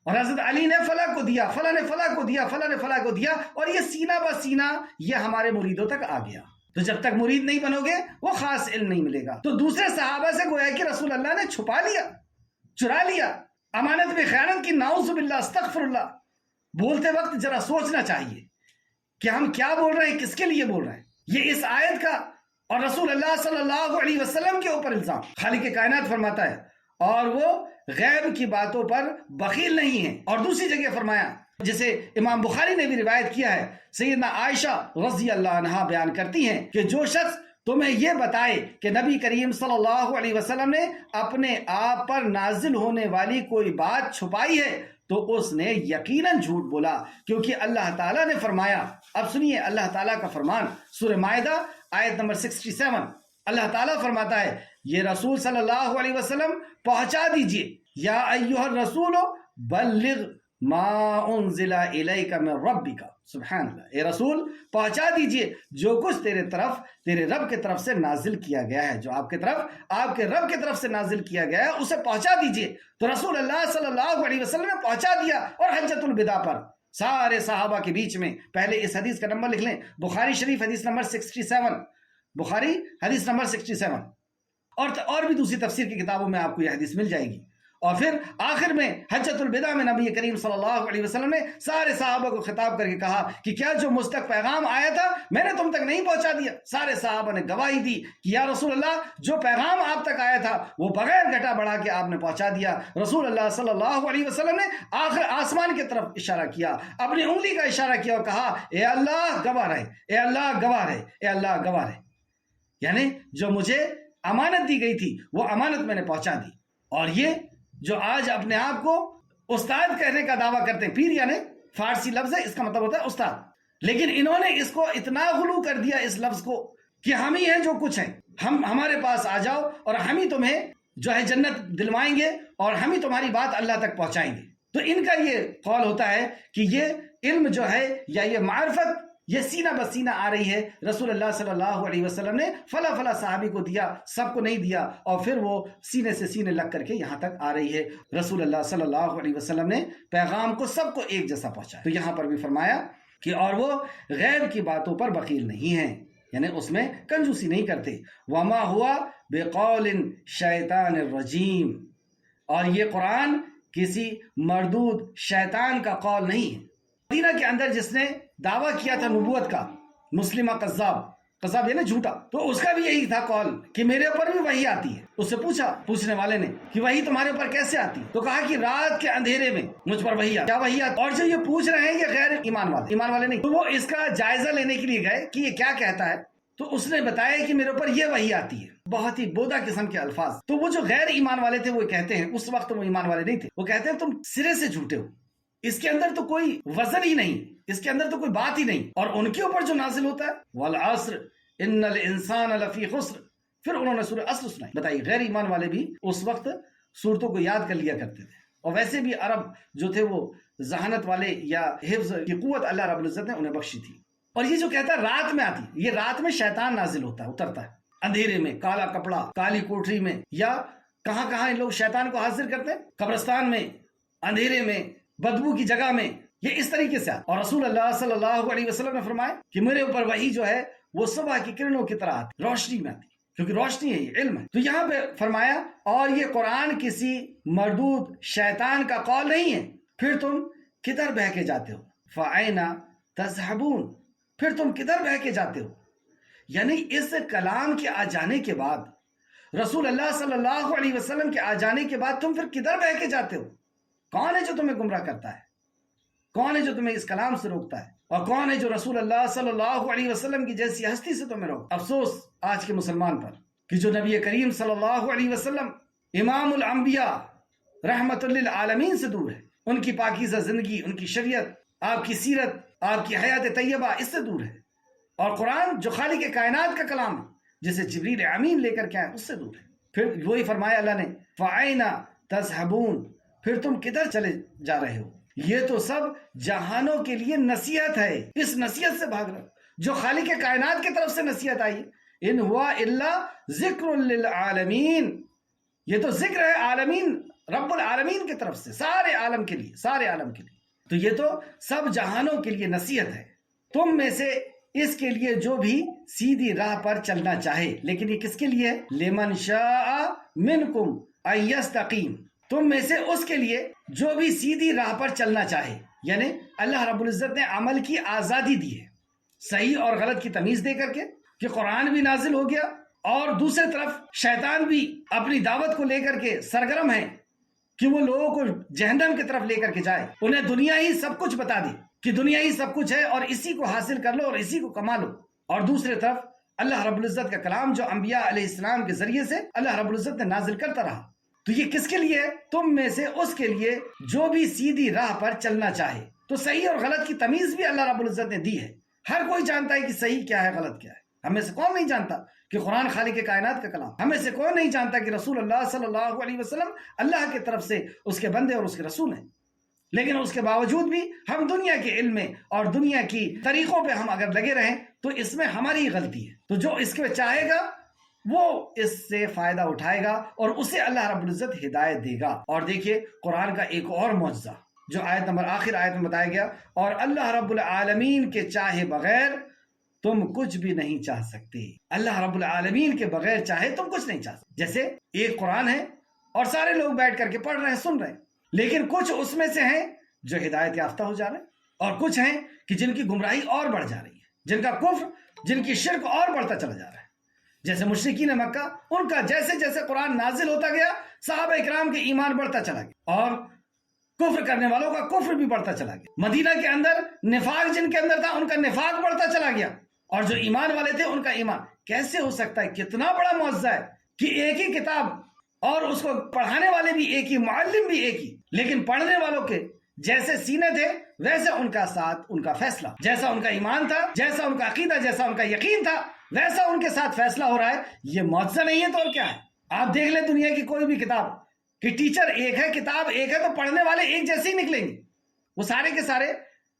اور حضرت علی نے فلاں کو دیا، فلاں نے فلاں کو دیا، فلاں نے فلاں کو دیا، اور یہ سینہ بہ سینہ یہ ہمارے مریدوں تک آ گیا۔ تو جب تک مرید نہیں بنو گے وہ خاص علم نہیں ملے گا۔ تو دوسرے صحابہ سے گویا کہ رسول اللہ نے چھپا لیا، چرا لیا، امانت میں خیانت کی، نعوذ باللہ، استغفر اللہ۔ بولتے وقت ذرا سوچنا چاہیے کہ ہم کیا بول رہے ہیں، کس کے لیے بول رہے ہیں۔ یہ اس آیت کا اور رسول اللہ صلی اللہ علیہ وسلم کے اوپر الزام۔ خالق کائنات فرماتا ہے اور وہ غیب کی باتوں پر بخیل نہیں ہے۔ اور دوسری جگہ فرمایا، جسے امام بخاری نے بھی روایت کیا ہے، سیدنا عائشہ رضی اللہ عنہا بیان کرتی ہیں کہ جو شخص تمہیں یہ بتائے کہ نبی کریم صلی اللہ علیہ وسلم نے اپنے آپ پر نازل ہونے والی کوئی بات چھپائی ہے تو اس نے یقیناً جھوٹ بولا، کیونکہ اللہ تعالیٰ نے فرمایا۔ اب سنیے اللہ تعالیٰ کا فرمان، سورہ مائدہ آیت نمبر 67، اللہ تعالیٰ فرماتا ہے یہ رسول صلی اللہ علیہ وسلم پہنچا دیجئے، یا ایھا الرسول بلغ ما انزل الیک من ربک، سبحان اللہ، اے رسول پہنچا دیجئے جو کچھ تیرے رب کے طرف سے نازل کیا گیا ہے، جو آپ کے رب کے طرف سے نازل کیا گیا ہے اسے پہنچا دیجئے۔ تو رسول اللہ صلی اللہ علیہ وسلم نے پہنچا دیا، اور حجۃ الوداع پر سارے صحابہ کے بیچ میں، پہلے اس حدیث کا نمبر لکھ لیں، بخاری شریف حدیث نمبر 67، بخاری حدیث نمبر 67، اور بھی دوسری تفسیر کی کتابوں میں آپ کو یہ حدیث مل جائے گی۔ اور پھر آخر میں حجۃ الوداع میں نبی کریم صلی اللہ علیہ وسلم نے سارے صحابہ کو خطاب کر کے کہا کہ کیا جو مجھ تک پیغام آیا تھا میں نے تم تک نہیں پہنچا دیا؟ سارے صحابہ نے گواہی دی کہ یا رسول اللہ جو پیغام آپ تک آیا تھا وہ بغیر گھٹا بڑھا کے آپ نے پہنچا دیا۔ رسول اللہ صلی اللہ علیہ وسلم نے آخر آسمان کی طرف اشارہ کیا، اپنی انگلی کا اشارہ کیا اور کہا اے اللہ گواہ رہے، اے اللہ گواہ رہے، اے اللہ گواہ رہے، یعنی جو مجھے امانت دی گئی تھی وہ امانت میں نے پہنچا دی۔ اور یہ جو آج اپنے آپ کو استاد کہنے کا دعویٰ کرتے ہیں، پیر یعنی فارسی لفظ ہے، اس کا مطلب ہوتا ہے استاد، لیکن انہوں نے اس کو اتنا غلو کر دیا اس لفظ کو کہ ہم ہی ہیں جو کچھ ہیں، ہمارے پاس آ جاؤ اور ہم ہی تمہیں جو ہے جنت دلوائیں گے اور ہم ہی تمہاری بات اللہ تک پہنچائیں گے۔ تو ان کا یہ قول ہوتا ہے کہ یہ علم جو ہے یا یہ معرفت یہ سینہ بسینہ آ رہی ہے، رسول اللہ صلی اللہ علیہ وسلم نے فلاں فلاں صحابی کو دیا، سب کو نہیں دیا، اور پھر وہ سینے سے سینے لگ کر کے یہاں تک آ رہی ہے۔ رسول اللہ صلی اللہ علیہ وسلم نے پیغام کو سب کو ایک جیسا پہنچا۔ تو یہاں پر بھی فرمایا کہ اور وہ غیب کی باتوں پر بخیل نہیں ہیں، یعنی اس میں کنجوسی نہیں کرتے۔ وما ہوا بقول شیطان الرجیم، اور یہ قرآن کسی مردود شیطان کا قول نہیں ہے۔ مدینہ کے اندر جس نے دعویٰ کیا تھا نبوت کا، مسلمہ قذاب یعنی جھوٹا، تو اس کا بھی یہی تھا قول کہ میرے اوپر بھی وحی آتی ہے۔ اس سے پوچھا پوچھنے والے نے کہ وحی تمہارے اوپر کیسے آتی ہے؟ تو کہا کہ رات کے اندھیرے میں مجھ پر وحی آتی۔ کیا وحی آتی؟ اور جو یہ پوچھ رہے ہیں یہ غیر ایمان والے نہیں، تو وہ اس کا جائزہ لینے کے لیے گئے کہ یہ کیا کہتا ہے، تو اس نے بتایا کہ میرے اوپر یہ وحی آتی ہے، بہت ہی بودا قسم کے الفاظ۔ تو وہ جو غیر ایمان والے تھے وہ کہتے ہیں، اس وقت وہ ایمان والے نہیں تھے، وہ کہتے ہیں تم سرے سے جھوٹے ہو، اس کے اندر تو کوئی وزن ہی نہیں، اس کے اندر تو کوئی بات ہی نہیں۔ اور ان کے اوپر جو نازل ہوتا ہے والعصر ان الانسان لفی خسر، پھر انہوں نے سورہ اصل سنائی۔ بتائیے غیر ایمان والے بھی اس وقت صورتوں کو یاد کر لیا کرتے تھے، اور ویسے بھی عرب جو تھے وہ ذہانت والے یا حفظ کی قوت اللہ رب العزت نے انہیں بخشی تھی۔ اور یہ جو کہتا ہے رات میں آتی، یہ رات میں شیطان نازل ہوتا ہے، اترتا ہے اندھیرے میں، کالا کپڑا، کالی کوٹری میں، یا کہاں کہاں لوگ شیطان کو حاضر کرتے ہیں، قبرستان میں، اندھیرے میں، بدبو کی جگہ میں، یہ اس طریقے سے۔ اور رسول اللہ صلی اللہ علیہ وسلم نے فرمایا کہ میرے اوپر وحی جو ہے وہ صبح کی کرنوں کی طرح آتی، روشنی میں آتی، کیونکہ روشنی ہے، یہ علم ہے۔ تو یہاں پہ فرمایا اور یہ قرآن کسی مردود شیطان کا قول نہیں ہے، پھر تم کدھر بہہ کے جاتے ہو؟ فَأَيْنَ تَذْهَبُونَ، پھر تم کدھر بہہ کے جاتے ہو؟ یعنی اس کلام کے آ جانے کے بعد، رسول اللہ صلی اللہ علیہ وسلم کے آ جانے کے بعد تم پھر کدھر بہہ کے جاتے ہو؟ کون ہے جو تمہیں گمراہ کرتا ہے؟ کون ہے جو تمہیں اس کلام سے روکتا ہے؟ اور کون ہے جو رسول اللہ صلی اللہ علیہ وسلم کی جیسی ہستی سے تمہیں روکتا ہے؟ افسوس آج کے مسلمان پر کہ جو نبی کریم صلی اللہ علیہ وسلم امام الانبیاء رحمت للعالمین سے دور ہے، ان کی پاکیزہ زندگی، ان کی شریعت، آپ کی سیرت، آپ کی حیات طیبہ اس سے دور ہے، اور قرآن جو خالق کائنات کا کلام ہے جسے جبریل امین لے کر کے آئے اس سے دور ہے۔ پھر وہی فرمایا اللہ نے فَأَيْنَ تَذْهَبُونَ، پھر تم کدھر چلے جا رہے ہو؟ یہ تو سب جہانوں کے لیے نصیحت ہے، اس نصیحت سے بھاگ رہا جو خالق کائنات کی طرف سے نصیحت آئی ہے۔ ان ہوا الا ذکر للعالمین، یہ تو ذکر ہے عالمین، رب العالمین کی طرف سے، سارے عالم کے لیے، سارے عالم کے لیے، تو یہ تو سب جہانوں کے لیے نصیحت ہے۔ تم میں سے اس کے لیے جو بھی سیدھی راہ پر چلنا چاہے، لیکن یہ کس کے لیے؟ لمن شاء منکم ان یستقیم، تم میں سے اس کے لیے جو بھی سیدھی راہ پر چلنا چاہے، یعنی اللہ رب العزت نے عمل کی آزادی دی ہے، صحیح اور غلط کی تمیز دے کر کے، کہ قرآن بھی نازل ہو گیا، اور دوسری طرف شیطان بھی اپنی دعوت کو لے کر کے سرگرم ہے کہ وہ لوگوں کو جہنم کی طرف لے کر کے جائے، انہیں دنیا ہی سب کچھ بتا دے کہ دنیا ہی سب کچھ ہے اور اسی کو حاصل کر لو اور اسی کو کما لو۔ اور دوسری طرف اللہ رب العزت کا کلام جو انبیاء علیہ السلام کے ذریعے سے اللہ رب العزت نے نازل کرتا رہا، تو یہ کس کے لیے ہے؟ تم میں سے اس کے لیے جو بھی سیدھی راہ پر چلنا چاہے۔ تو صحیح اور غلط کی تمیز بھی اللہ رب العزت نے دی ہے، ہر کوئی جانتا ہے کہ صحیح کیا ہے، غلط کیا ہے۔ ہمیں سے کون نہیں جانتا کہ قرآن خالق کائنات کا کلام؟ ہمیں سے کون نہیں جانتا کہ رسول اللہ صلی اللہ علیہ وسلم اللہ کی طرف سے اس کے بندے اور اس کے رسول ہیں؟ لیکن اس کے باوجود بھی ہم دنیا کے علم میں اور دنیا کی طریقوں پہ ہم اگر لگے رہیں تو اس میں ہماری غلطی ہے۔ تو جو اس کے چاہے گا وہ اس سے فائدہ اٹھائے گا اور اسے اللہ رب العزت ہدایت دے گا۔ اور دیکھیے قرآن کا ایک اور معجزہ جو آخر آیت میں بتایا گیا، اور اللہ رب العالمین کے چاہے بغیر تم کچھ بھی نہیں چاہ سکتے۔ اللہ رب العالمین کے بغیر چاہے تم کچھ نہیں چاہ سکتے۔ جیسے ایک قرآن ہے اور سارے لوگ بیٹھ کر کے پڑھ رہے ہیں، سن رہے ہیں، لیکن کچھ اس میں سے ہیں جو ہدایت یافتہ ہو جا رہے ہیں، اور کچھ ہیں کہ جن کی گمراہی اور بڑھ جا رہی ہے، جن کا کفر، جن کی شرک اور بڑھتا چلا جا رہا ہے۔ جیسے مشرکین مکہ، ان کا جیسے جیسے قرآن نازل ہوتا گیا صحابہ اکرام کے ایمان بڑھتا چلا گیا، اور کفر کرنے والوں کا کفر بھی بڑھتا چلا گیا۔ مدینہ کے اندر نفاق جن کے اندر تھا ان کا نفاق بڑھتا چلا گیا، اور جو ایمان والے تھے ان کا ایمان۔ کیسے ہو سکتا ہے؟ کتنا بڑا معجزہ ہے کہ ایک ہی کتاب اور اس کو پڑھانے والے بھی ایک ہی، معلم بھی ایک ہی، لیکن پڑھنے والوں کے جیسے سینے تھے ویسے ان کا ساتھ، ان کا فیصلہ، جیسا ان کا ایمان تھا، جیسا ان کا عقیدہ، جیسا ان کا یقین تھا، ویسا ان کے ساتھ فیصلہ ہو رہا ہے۔ یہ معجزہ نہیں ہے تو اور کیا ہے؟ آپ دیکھ لیں دنیا کی کوئی بھی کتاب کہ ٹیچر ایک ہے، کتاب ایک ہے، تو پڑھنے والے ایک جیسے ہی نکلیں گے۔ وہ سارے کے سارے،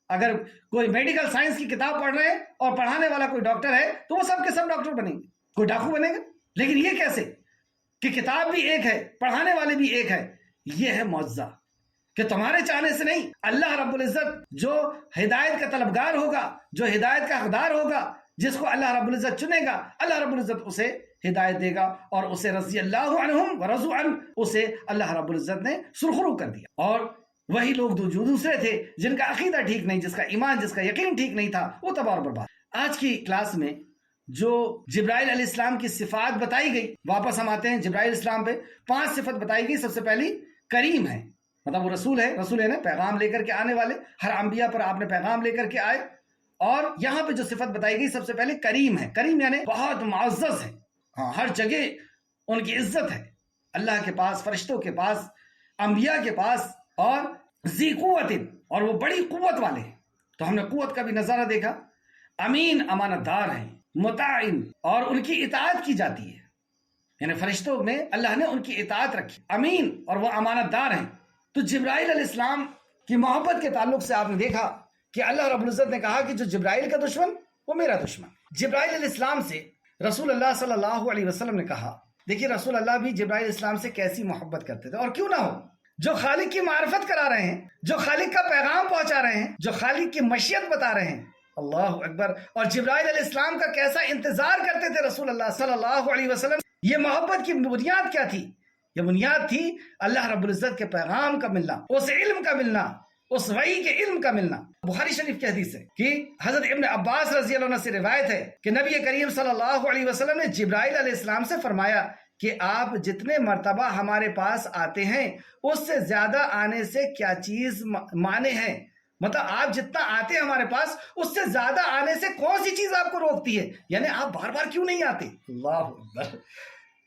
اگر کوئی میڈیکل سائنس کی کتاب پڑھ رہے ہیں اور پڑھانے والا کوئی ڈاکٹر ہے تو وہ سب کے سب ڈاکٹر بنیں گے، کوئی ڈاکو بنے گا۔ لیکن یہ کیسے کہ کتاب بھی ایک ہے، پڑھانے والے بھی ایک ہے؟ یہ ہے معجزہ کہ تمہارے چاہنے سے نہیں، اللہ رب العزت جو ہدایت کا طلبگار ہوگا، جو ہدایت کا حقدار ہوگا، جس کو اللہ رب العزت چنے گا، اللہ رب العزت اسے ہدایت دے گا، اور اسے رضی اللہ عنہم ورضوا عنہ، اسے اللہ رب العزت نے سرخرو کر دیا۔ اور وہی لوگ جو دوسرے تھے، جن کا عقیدہ ٹھیک نہیں، جس کا ایمان، جس کا یقین ٹھیک نہیں تھا، وہ تباہ اور برباد۔ آج کی کلاس میں جو جبرائیل علیہ السلام کی صفات بتائی گئی، واپس ہم آتے ہیں جبرائیل علیہ السلام پہ۔ 5 صفت بتائی گئی۔ سب سے پہلی کریم ہے، مطلب وہ رسول ہے نا، پیغام لے کر کے آنے والے، ہر انبیاء پر آپ نے پیغام لے کر کے آئے۔ اور یہاں پہ جو صفت بتائی گئی سب سے پہلے کریم ہے۔ کریم یعنی بہت معزز ہے، ہاں، ہر جگہ ان کی عزت ہے، اللہ کے پاس، فرشتوں کے پاس، انبیاء کے پاس، اور ذی قوت، اور وہ بڑی قوت والے ہیں۔ تو ہم نے قوت کا بھی نظارہ دیکھا۔ امین، امانت دار ہیں، مطاعن، اور ان کی اطاعت کی جاتی ہے، یعنی فرشتوں میں اللہ نے ان کی اطاعت رکھی، امین، اور وہ امانت دار ہیں۔ تو جبرائیل علیہ السلام کی محبت کے تعلق سے آپ نے دیکھا کہ اللہ رب العزت نے کہا کہ جو جبرائیل کا دشمن وہ میرا دشمن۔ جبرائیل علیہ السلام سے رسول اللہ صلی اللہ علیہ وسلم نے کہا، دیکھیے رسول اللہ بھی جبرائیل علیہ السلام سے کیسی محبت کرتے تھے، اور کیوں نہ ہو، جو خالق کی معرفت کرا رہے ہیں، جو خالق کا پیغام پہنچا رہے ہیں، جو خالق کی مشیت بتا رہے ہیں، اللہ اکبر۔ اور جبرائیل علیہ السلام کا کیسا انتظار کرتے تھے رسول اللہ صلی اللہ علیہ وسلم۔ یہ محبت کی بنیاد کیا تھی؟ یہ بنیاد تھی اللہ رب العزت کے پیغام کا ملنا، اس علم کا ملنا، اس وحی کے علم کا ملنا۔ بخاری شریف کی حدیث ہے کہ حضرت ابن عباس رضی اللہ عنہ سے روایت ہے کہ نبی کریم صلی اللہ علیہ وسلم نے جبرائیل علیہ السلام سے فرمایا کہ آپ جتنے مرتبہ ہمارے پاس آتے ہیں اس سے زیادہ آنے سے کیا چیز مانے ہیں؟ مطلب آپ جتنا آتے ہیں ہمارے پاس اس سے زیادہ آنے سے کون سی چیز آپ کو روکتی ہے؟ یعنی آپ بار بار کیوں نہیں آتے؟ اللہ اکبر،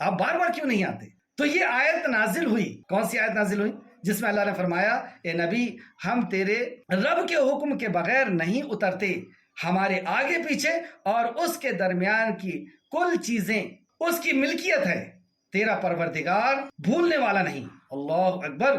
آپ بار بار کیوں نہیں آتے؟ تو یہ آیت نازل ہوئی۔ کون سی آیت نازل ہوئی؟ جس میں اللہ نے فرمایا، اے نبی، ہم تیرے رب کے حکم کے بغیر نہیں اترتے، ہمارے آگے پیچھے اور اس کے درمیان کی کل چیزیں اس کی ملکیت ہے، تیرا پروردگار بھولنے والا نہیں۔ اللہ اکبر،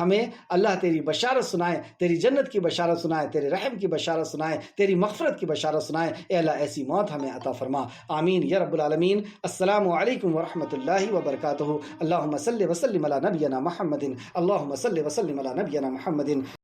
ہمیں اللہ تیری بشارت سنائیں، تیری جنت کی بشارت سنائیں، تیرے رحم کی بشارت سنائیں، تیری مغفرت کی بشارت سنائیں۔ اے اللہ ایسی موت ہمیں عطا فرما، آمین یا رب العالمین۔ السلام علیکم ورحمۃ اللہ وبرکاتہ۔ اللہم صلی وسلم علی نبینا محمد، اللہم صلی وسلم علی نبینا محمد۔